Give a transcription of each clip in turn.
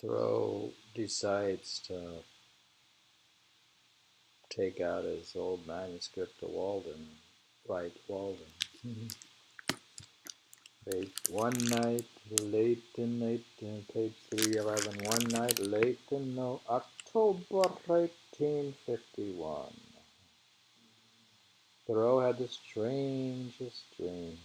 Thoreau decides to take out his old manuscript to Walden, write Walden. One night late in page 311, one night late in October 1851, Thoreau had the strangest dream.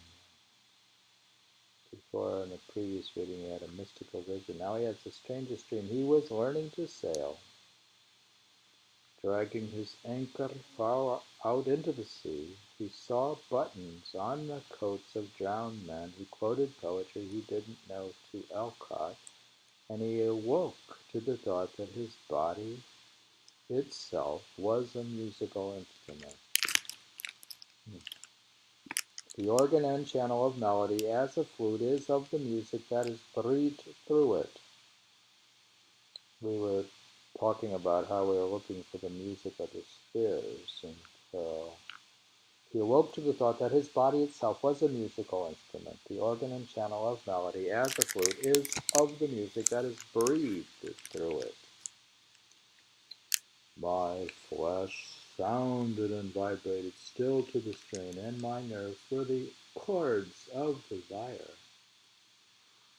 Before, in the previous reading, he had a mystical vision. Now he has the strangest dream. He was learning to sail, dragging his anchor far out into the sea. He saw buttons on the coats of drowned men who quoted poetry he didn't know to Alcott, and he awoke to the thought that his body itself was a musical instrument. The organ and channel of melody, as a flute, is of the music that is breathed through it. We were talking about how we were looking for the music of the spheres, and he awoke to the thought that his body itself was a musical instrument. The organ and channel of melody, as a flute, is of the music that is breathed through it. My flesh sounded and vibrated still to the strain, and my nerves were the chords of desire.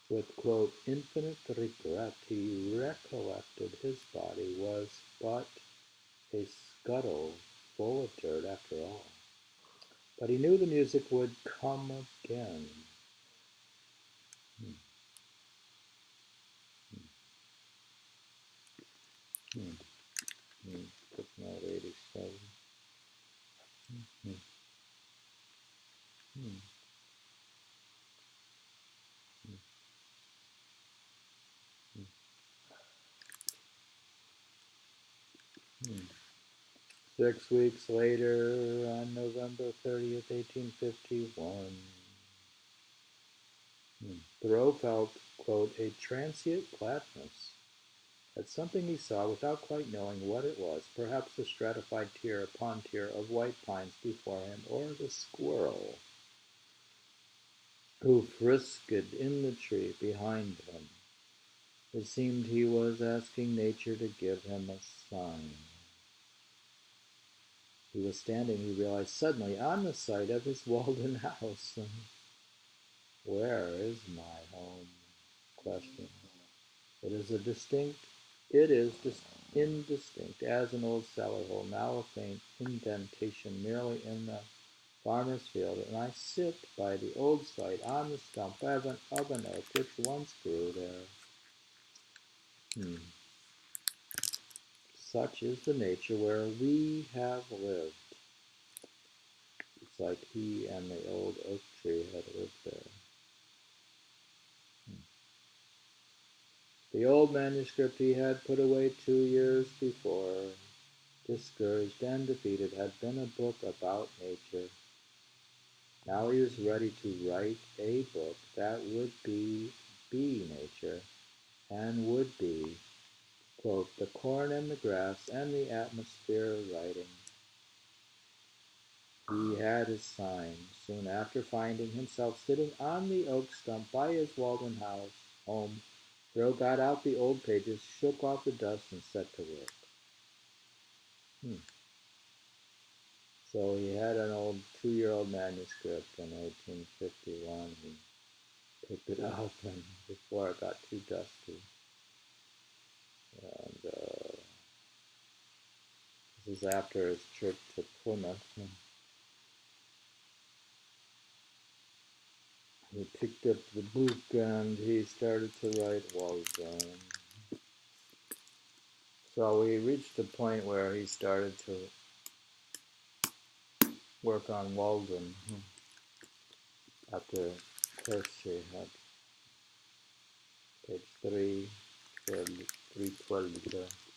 With, quote, infinite regret, he recollected his body was but a scuttle full of dirt after all. But he knew the music would come again. Footnote 87. 6 weeks later, on November 30th, 1851, Thoreau felt, quote, a transient gladness at something he saw without quite knowing what it was, perhaps the stratified tier upon tier of white pines before him, or the squirrel who frisked in the tree behind him. It seemed he was asking nature to give him a sign. He was standing, he realized suddenly, on the site of his Walden house. Where is my home? Question. It is indistinct as an old cellar hole, now a faint indentation merely in the farmer's field, and I sit by the old site on the stump of an oak which once grew there. Such is the nature where we have lived. It's like he and the old oak tree had lived there. The old manuscript he had put away 2 years before, discouraged and defeated, had been a book about nature. Now he was ready to write a book that would be nature, and would be, quote, the corn and the grass and the atmosphere writing. He had his sign. Soon after finding himself sitting on the oak stump by his Walden house home, Thoreau got out the old pages, shook off the dust, and set to work. So he had an old 2-year-old manuscript in 1851. He picked it up and before it got too dusty. And this is after his trip to Plymouth. He picked up the book and he started to write Walden. So we reached a point where he started to work on Walden after Percy had page 312.